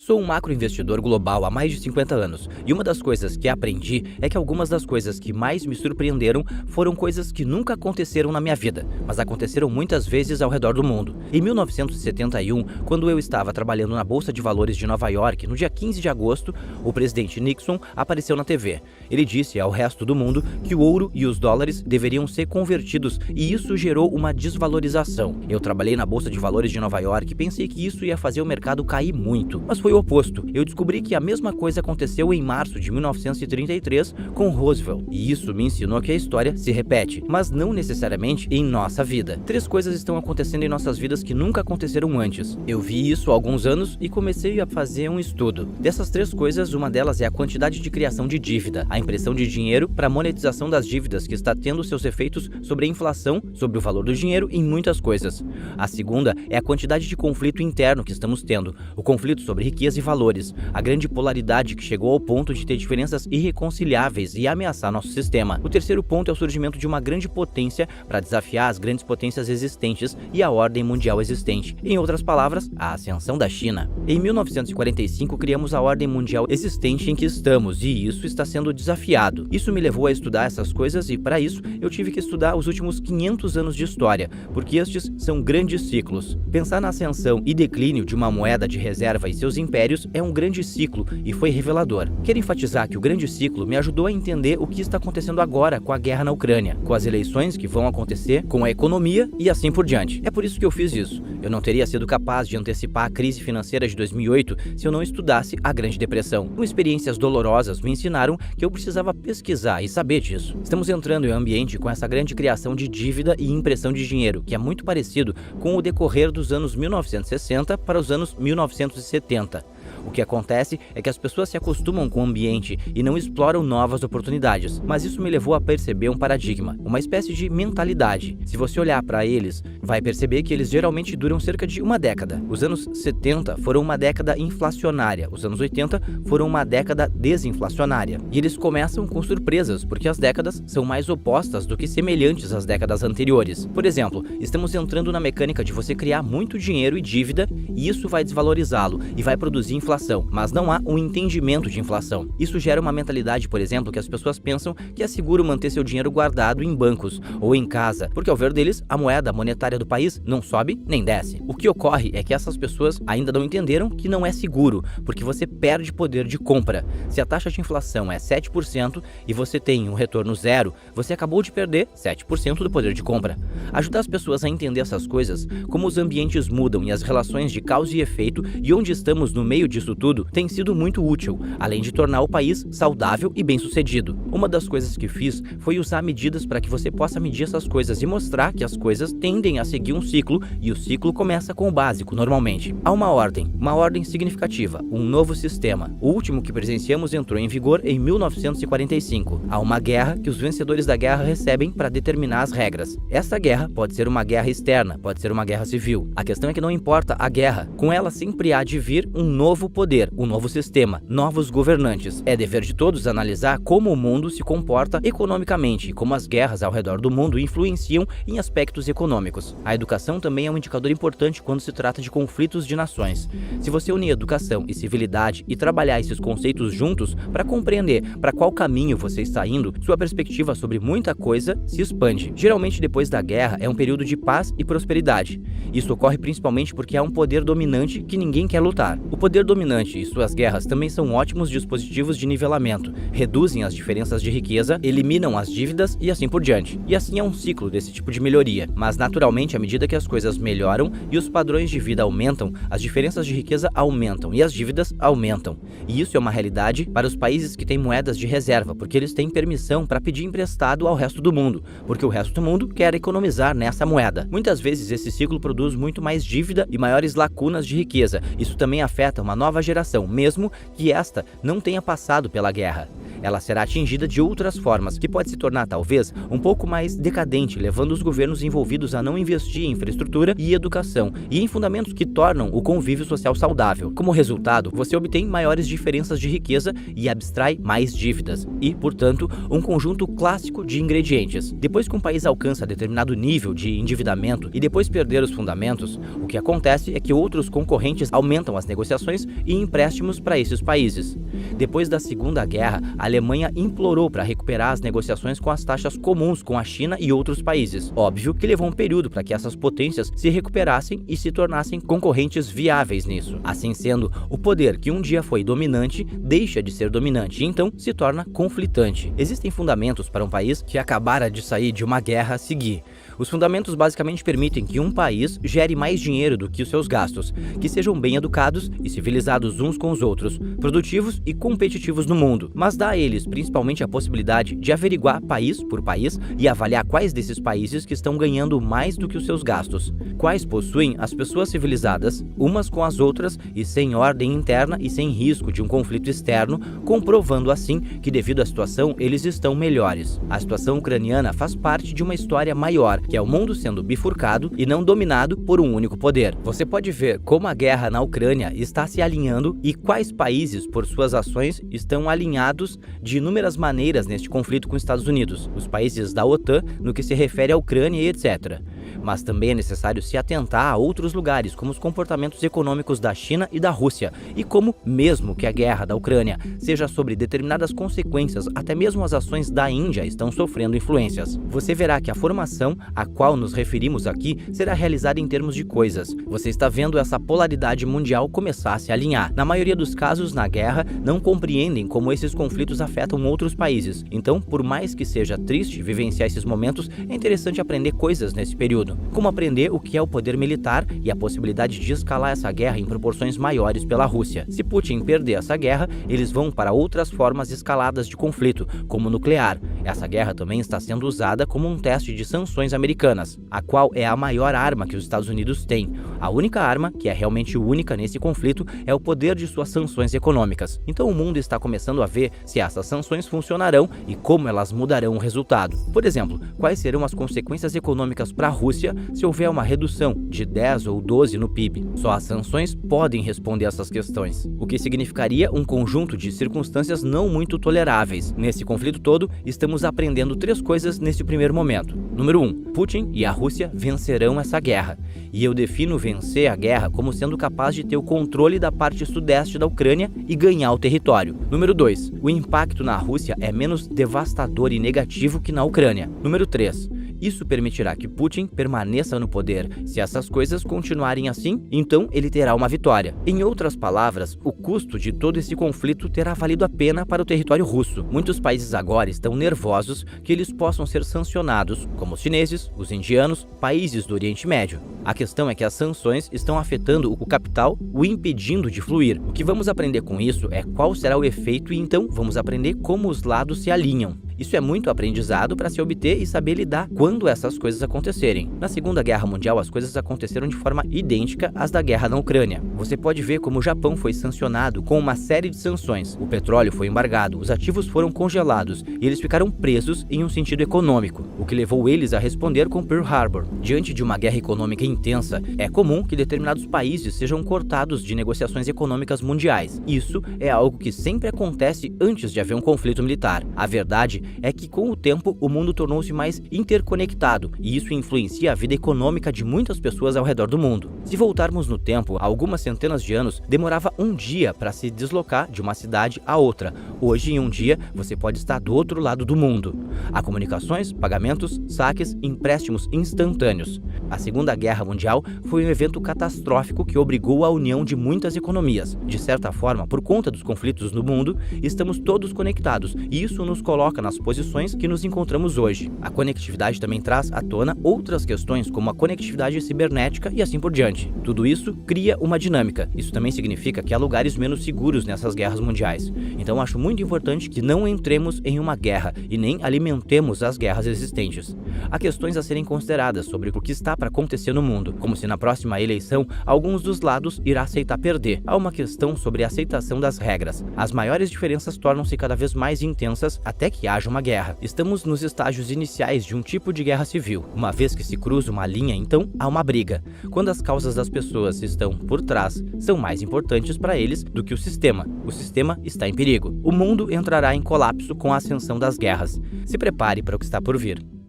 Sou um macroinvestidor global há mais de 50 anos, e uma das coisas que aprendi é que algumas das coisas que mais me surpreenderam foram coisas que nunca aconteceram na minha vida, mas aconteceram muitas vezes ao redor do mundo. Em 1971, quando eu estava trabalhando na Bolsa de Valores de Nova York, no dia 15 de agosto, o presidente Nixon apareceu na TV. Ele disse ao resto do mundo que o ouro e os dólares deveriam ser convertidos, e isso gerou uma desvalorização. Eu trabalhei na Bolsa de Valores de Nova York e pensei que isso ia fazer o mercado cair muito, mas foi o oposto. Eu descobri que a mesma coisa aconteceu em março de 1933 com Roosevelt, e isso me ensinou que a história se repete, mas não necessariamente em nossa vida. Três coisas estão acontecendo em nossas vidas que nunca aconteceram antes. Eu vi isso há alguns anos e comecei a fazer um estudo. Dessas três coisas, uma delas é a quantidade de criação de dívida, a impressão de dinheiro para a monetização das dívidas, que está tendo seus efeitos sobre a inflação, sobre o valor do dinheiro e em muitas coisas. A segunda é a quantidade de conflito interno que estamos tendo, o conflito sobre riqueza e valores, a grande polaridade que chegou ao ponto de ter diferenças irreconciliáveis e ameaçar nosso sistema. O terceiro ponto é o surgimento de uma grande potência para desafiar as grandes potências existentes e a ordem mundial existente. Em outras palavras, a ascensão da China. Em 1945, criamos a ordem mundial existente em que estamos, e isso está sendo desafiado. Isso me levou a estudar essas coisas e, para isso, eu tive que estudar os últimos 500 anos de história, porque estes são grandes ciclos. Pensar na ascensão e declínio de uma moeda de reserva e seus impérios é um grande ciclo e foi revelador. Quero enfatizar que o grande ciclo me ajudou a entender o que está acontecendo agora com a guerra na Ucrânia, com as eleições que vão acontecer, com a economia e assim por diante. É por isso que eu fiz isso. Eu não teria sido capaz de antecipar a crise financeira de 2008 se eu não estudasse a Grande Depressão. Com experiências dolorosas me ensinaram que eu precisava pesquisar e saber disso. Estamos entrando em um ambiente com essa grande criação de dívida e impressão de dinheiro, que é muito parecido com o decorrer dos anos 1960 para os anos 1970. O que acontece é que as pessoas se acostumam com o ambiente e não exploram novas oportunidades, mas isso me levou a perceber um paradigma, uma espécie de mentalidade. Se você olhar para eles, vai perceber que eles geralmente duram cerca de uma década. Os anos 70 foram uma década inflacionária, os anos 80 foram uma década desinflacionária. E eles começam com surpresas, porque as décadas são mais opostas do que semelhantes às décadas anteriores. Por exemplo, estamos entrando na mecânica de você criar muito dinheiro e dívida, e isso vai desvalorizá-lo e vai produzir inflação, mas não há um entendimento de inflação. Isso gera uma mentalidade, por exemplo, que as pessoas pensam que é seguro manter seu dinheiro guardado em bancos ou em casa, porque ao ver deles, a moeda monetária do país não sobe nem desce. O que ocorre é que essas pessoas ainda não entenderam que não é seguro, porque você perde poder de compra. Se a taxa de inflação é 7% e você tem um retorno zero, você acabou de perder 7% do poder de compra. Ajudar as pessoas a entender essas coisas, como os ambientes mudam e as relações de causa e efeito e onde estamos no meio disso tudo, tem sido muito útil, além de tornar o país saudável e bem-sucedido. Uma das coisas que fiz foi usar medidas para que você possa medir essas coisas e mostrar que as coisas tendem a seguir um ciclo, e o ciclo começa com o básico, normalmente. Há uma ordem significativa, um novo sistema. O último que presenciamos entrou em vigor em 1945. Há uma guerra que os vencedores da guerra recebem para determinar as regras. Essa guerra pode ser uma guerra externa, pode ser uma guerra civil. A questão é que não importa a guerra, com ela sempre há de vir um novo poder, um novo sistema, novos governantes. É dever de todos analisar como o mundo se comporta economicamente e como as guerras ao redor do mundo influenciam em aspectos econômicos. A educação também é um indicador importante quando se trata de conflitos de nações. Se você unir educação e civilidade e trabalhar esses conceitos juntos para compreender para qual caminho você está indo, sua perspectiva sobre muita coisa se expande. Geralmente depois da guerra é um período de paz e prosperidade. Isso ocorre principalmente porque há um poder dominante que ninguém quer lutar. O poder dominante e suas guerras também são ótimos dispositivos de nivelamento, reduzem as diferenças de riqueza, eliminam as dívidas e assim por diante. E assim é um ciclo desse tipo de melhoria. Mas naturalmente, à medida que as coisas melhoram e os padrões de vida aumentam, as diferenças de riqueza aumentam e as dívidas aumentam. E isso é uma realidade para os países que têm moedas de reserva, porque eles têm permissão para pedir emprestado ao resto do mundo, porque o resto do mundo quer economizar nessa moeda. Muitas vezes esse ciclo produz muito mais dívida e maiores lacunas de riqueza. Isso também afeta uma nova geração, mesmo que esta não tenha passado pela guerra. ela será atingida de outras formas, que pode se tornar talvez um pouco mais decadente, levando os governos envolvidos a não investir em infraestrutura e educação e em fundamentos que tornam o convívio social saudável. Como resultado, você obtém maiores diferenças de riqueza e abstrai mais dívidas e, portanto, um conjunto clássico de ingredientes. Depois que um país alcança determinado nível de endividamento e depois perder os fundamentos, o que acontece é que outros concorrentes aumentam as negociações e empréstimos para esses países. Depois da Segunda Guerra, a Alemanha implorou para recuperar as negociações com as taxas comuns com a China e outros países. Óbvio que levou um período para que essas potências se recuperassem e se tornassem concorrentes viáveis nisso. Assim sendo, o poder que um dia foi dominante deixa de ser dominante e então se torna conflitante. Existem fundamentos para um país que acabara de sair de uma guerra seguir. Os fundamentos basicamente permitem que um país gere mais dinheiro do que os seus gastos, que sejam bem educados e civilizados uns com os outros, produtivos e competitivos no mundo, mas dá a eles principalmente a possibilidade de averiguar país por país e avaliar quais desses países que estão ganhando mais do que os seus gastos, quais possuem as pessoas civilizadas umas com as outras e sem ordem interna e sem risco de um conflito externo, comprovando assim que devido à situação eles estão melhores. A situação ucraniana faz parte de uma história maior, que é o mundo sendo bifurcado e não dominado por um único poder. Você pode ver como a guerra na Ucrânia está se alinhando e quais países, por suas ações, estão alinhados de inúmeras maneiras neste conflito com os Estados Unidos, os países da OTAN no que se refere à Ucrânia e etc. Mas também é necessário se atentar a outros lugares, como os comportamentos econômicos da China e da Rússia, e como, mesmo que a guerra da Ucrânia seja sobre determinadas consequências, até mesmo as ações da Índia estão sofrendo influências. Você verá que a formação a qual nos referimos aqui será realizada em termos de coisas. Você está vendo essa polaridade mundial começar a se alinhar. Na maioria dos casos, na guerra, não compreendem como esses conflitos afetam outros países. Então, por mais que seja triste vivenciar esses momentos, é interessante aprender coisas nesse período. Como aprender o que é o poder militar e a possibilidade de escalar essa guerra em proporções maiores pela Rússia. Se Putin perder essa guerra, eles vão para outras formas escaladas de conflito, como nuclear. Essa guerra também está sendo usada como um teste de sanções americanas, a qual é a maior arma que os Estados Unidos têm. A única arma, que é realmente única nesse conflito, é o poder de suas sanções econômicas. Então o mundo está começando a ver se essas sanções funcionarão e como elas mudarão o resultado. Por exemplo, quais serão as consequências econômicas para a Rússia se houver uma redução de 10 ou 12 no PIB. Só as sanções podem responder essas questões, o que significaria um conjunto de circunstâncias não muito toleráveis. Nesse conflito todo, estamos aprendendo 3 coisas nesse primeiro momento. Número 1. Putin e a Rússia vencerão essa guerra. E eu defino vencer a guerra como sendo capaz de ter o controle da parte sudeste da Ucrânia e ganhar o território. Número 2. O impacto na Rússia é menos devastador e negativo que na Ucrânia. Número 3. Isso permitirá que Putin permaneça no poder. Se essas coisas continuarem assim, então ele terá uma vitória. Em outras palavras, o custo de todo esse conflito terá valido a pena para o território russo. Muitos países agora estão nervosos que eles possam ser sancionados, como os chineses, os indianos, países do Oriente Médio. A questão é que as sanções estão afetando o capital, o impedindo de fluir. O que vamos aprender com isso é qual será o efeito e então vamos aprender como os lados se alinham. Isso é muito aprendizado para se obter e saber lidar quando essas coisas acontecerem. Na Segunda Guerra Mundial, as coisas aconteceram de forma idêntica às da guerra na Ucrânia. Você pode ver como o Japão foi sancionado com uma série de sanções. O petróleo foi embargado, os ativos foram congelados e eles ficaram presos em um sentido econômico, o que levou eles a responder com Pearl Harbor. Diante de uma guerra econômica intensa, é comum que determinados países sejam cortados de negociações econômicas mundiais. Isso é algo que sempre acontece antes de haver um conflito militar. A verdade é que com o tempo o mundo tornou-se mais interconectado e isso influencia a vida econômica de muitas pessoas ao redor do mundo. Se voltarmos no tempo, há algumas centenas de anos, demorava um dia para se deslocar de uma cidade a outra. Hoje, em um dia, você pode estar do outro lado do mundo. Há comunicações, pagamentos, saques, empréstimos instantâneos. A Segunda Guerra Mundial foi um evento catastrófico que obrigou à união de muitas economias. De certa forma, por conta dos conflitos no mundo, estamos todos conectados e isso nos coloca na nas posições que nos encontramos hoje. A conectividade também traz à tona outras questões, como a conectividade cibernética e assim por diante. Tudo isso cria uma dinâmica. Isso também significa que há lugares menos seguros nessas guerras mundiais. Então acho muito importante que não entremos em uma guerra e nem alimentemos as guerras existentes. Há questões a serem consideradas sobre o que está para acontecer no mundo, como se na próxima eleição alguns dos lados irá aceitar perder. Há uma questão sobre a aceitação das regras. As maiores diferenças tornam-se cada vez mais intensas até que haja uma guerra. Estamos nos estágios iniciais de um tipo de guerra civil. Uma vez que se cruza uma linha, então há uma briga. Quando as causas das pessoas estão por trás, são mais importantes para eles do que o sistema. O sistema está em perigo. O mundo entrará em colapso com a ascensão das guerras. Se prepare para o que está por vir.